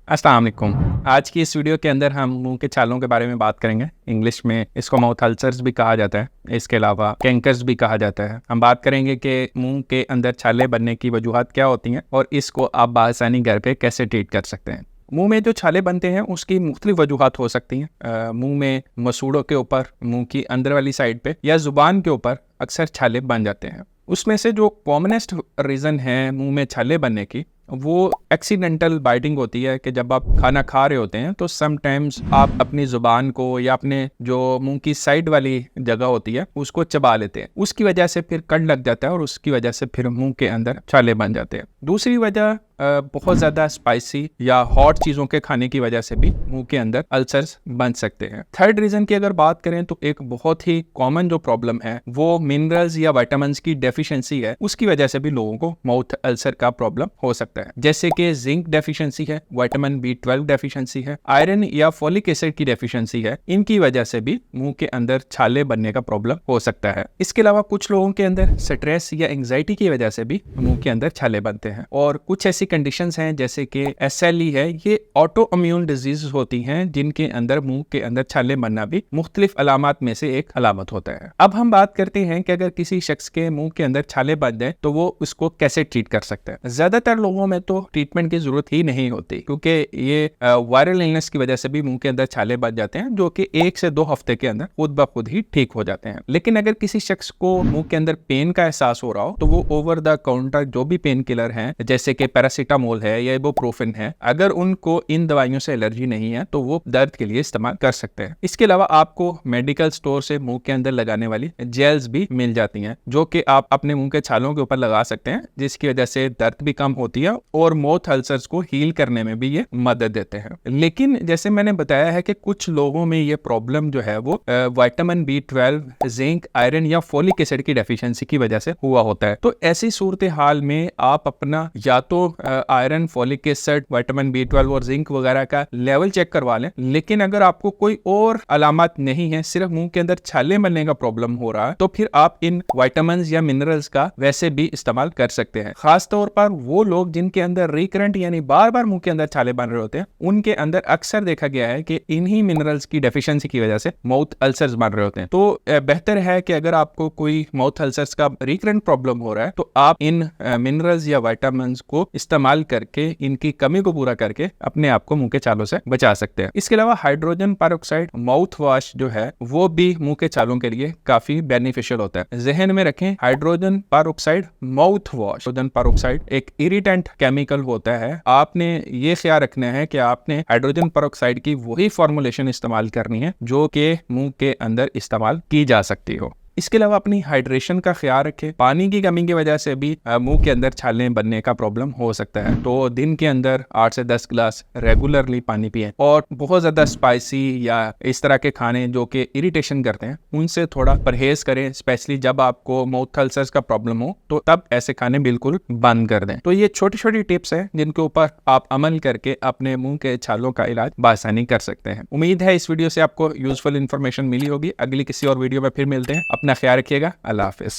अस्सलाम वालेकुम। आज की इस वीडियो के अंदर हम मुंह के छालों के बारे में बात करेंगे। इंग्लिश में इसको माउथ अल्सर्स भी कहा जाता है, इसके अलावा कैंकर्स भी कहा जाता है। हम बात करेंगे कि मुंह के अंदर छाले बनने की वजूहात क्या होती हैं और इसको आप बआसानी घर पे कैसे ट्रीट कर सकते हैं। मुंह में जो छाले बनते हैं उसकी मुख्तलिफ वजूहात हो सकती हैं। मुंह में मसूड़ों के ऊपर, मुंह की अंदर वाली साइड पे या ज़ुबान के ऊपर अक्सर छाले बन जाते हैं। उसमें से जो कॉमनेस्ट रीज़न है मुंह में छाले बनने की, वो एक्सीडेंटल बाइटिंग होती है कि जब आप खाना खा रहे होते हैं तो समटाइम्स आप अपनी ज़ुबान को या अपने जो मुंह की साइड वाली जगह होती है उसको चबा लेते हैं। उसकी वजह से फिर कट लग जाता है और उसकी वजह से फिर मुंह के अंदर छाले बन जाते हैं। दूसरी वजह बहुत ज़्यादा स्पाइसी या हॉट चीज़ों के खाने की वजह से भी मुंह के अंदर अल्सर्स बन सकते हैं। थर्ड रीज़न की अगर बात करें तो एक बहुत ही कॉमन जो प्रॉब्लम है वो मिनरल्स या विटामिन्स की डेफिशिएंसी है। उसकी वजह से भी लोगों को माउथ अल्सर का प्रॉब्लम हो सकता है, जैसे कि जिंक डेफिशिएंसी है, विटामिन B12 डेफिशिएंसी है, आयरन या फोलिक एसिड की डेफिशिएंसी है। इनकी वजह से भी मुंह के अंदर छाले बनने का प्रॉब्लम हो सकता है। इसके अलावा कुछ लोगों के अंदर स्ट्रेस या एंग्जाइटी की वजह से भी मुंह के अंदर छाले बनते हैं। और कुछ ऐसी कंडीशंस हैं जैसे कि SLE है, ये ऑटो इम्यून डिजीज होती हैं जिनके अंदर मुंह के अंदर छाले बनना भी मुख्तलिफ अलामत में से एक अलामत होता है। अब हम बात करते हैं कि अगर किसी शख्स के मुंह के अंदर छाले बन जाए तो वो उसको कैसे ट्रीट कर सकता है। ज्यादातर लोगों में तो ट्रीटमेंट की जरूरत ही नहीं होती, क्योंकि ये वायरल इलनेस की वजह से भी मुंह के अंदर छाले बन जाते हैं, जो कि 1 से 2 हफ्ते के अंदर खुद ब खुद ही ठीक हो जाते हैं। लेकिन अगर किसी शख्स को मुंह के अंदर पेन का एहसास हो रहा हो तो वो ओवर द काउंटर जो भी पेन किलर हैं, जैसे कि पैरासीटामोल है या इबुप्रोफेन है, अगर उनको इन दवाइयों से एलर्जी नहीं है तो वो दर्द के लिए इस्तेमाल कर सकते हैं। इसके अलावा आपको मेडिकल स्टोर से मुंह के अंदर लगाने वाली जेल्स भी मिल जाती हैं, जो कि आप अपने मुंह के छालों के ऊपर लगा सकते हैं, जिसकी वजह से दर्द भी कम होती है और माउथ अल्सर्स को हील करने में भी ये मदद देते हैं। लेकिन जैसे मैंने बताया है कि कुछ लोगों में ये प्रॉब्लम जो है वो विटामिन B12, जिंक, आयरन या फोलिक एसिड की डेफिशिएंसी की वजह से हुआ होता है। तो ऐसी सूरत हाल में आप अपना या तो iron, folic acid, vitamin B12 और जिंक वगैरह का लेवल चेक करवा लें। लेकिन अगर आपको कोई और अलामत नहीं है, सिर्फ मुंह के अंदर छाले बनने का प्रॉब्लम हो रहा है, तो फिर आप इन विटामिन या मिनरल्स का वैसे भी इस्तेमाल कर सकते हैं। खास तौर पर वो लोग जिनके अंदर रिकरेंट यानी बार बार मुंह के अंदर छाले बन रहे होते हैं, उनके अंदर अक्सर देखा गया है कि इन्हीं मिनरल्स की डेफिशिएंसी की वजह से माउथ अल्सर्स बन रहे होते हैं। तो बेहतर है कि अगर आपको कोई माउथ अल्सर्स का रिकरेंट प्रॉब्लम हो रहा है तो आप इन मिनरल्स या विटामिन को इस्तेमाल करके इनकी कमी को पूरा करके अपने आप को मुंह के छालों से बचा सकते हैं। इसके अलावा हाइड्रोजन पेरोक्साइड माउथ वॉश जो है वो भी मुंह के छालों के लिए काफी बेनिफिशियल होता है। जहन में रखें, hydrogen peroxide mouth wash, hydrogen peroxide एक इरिटेंट केमिकल होता है। आपने ये ख्याल रखना है कि आपने हाइड्रोजन पेरोक्साइड की वही फॉर्मुलेशन इस्तेमाल करनी है जो कि मुंह के अंदर इस्तेमाल की जा सकती हो। इसके अलावा अपनी हाइड्रेशन का ख्याल रखें। पानी की कमी की वजह से भी मुंह के अंदर छाले बनने का प्रॉब्लम हो सकता है। तो दिन के अंदर 8 से 10 गिलास रेगुलरली पानी पिएं और बहुत ज़्यादा स्पाइसी या इस तरह के खाने जो कि इरिटेशन करते हैं उनसे थोड़ा परहेज करें। स्पेशली जब आपको माउथ अल्सर्स का प्रॉब्लम हो तो तब ऐसे खाने बिल्कुल बंद कर दें। तो ये छोटी छोटी टिप्स हैं जिनके ऊपर आप अमल करके अपने मुंह के छालों का इलाज बआसानी कर सकते हैं। उम्मीद है इस वीडियो से आपको यूजफुल इन्फॉर्मेशन मिली होगी। अगली किसी और वीडियो में फिर मिलते हैं। अपना ख्याल रखिएगा। अल्लाह हाफिज।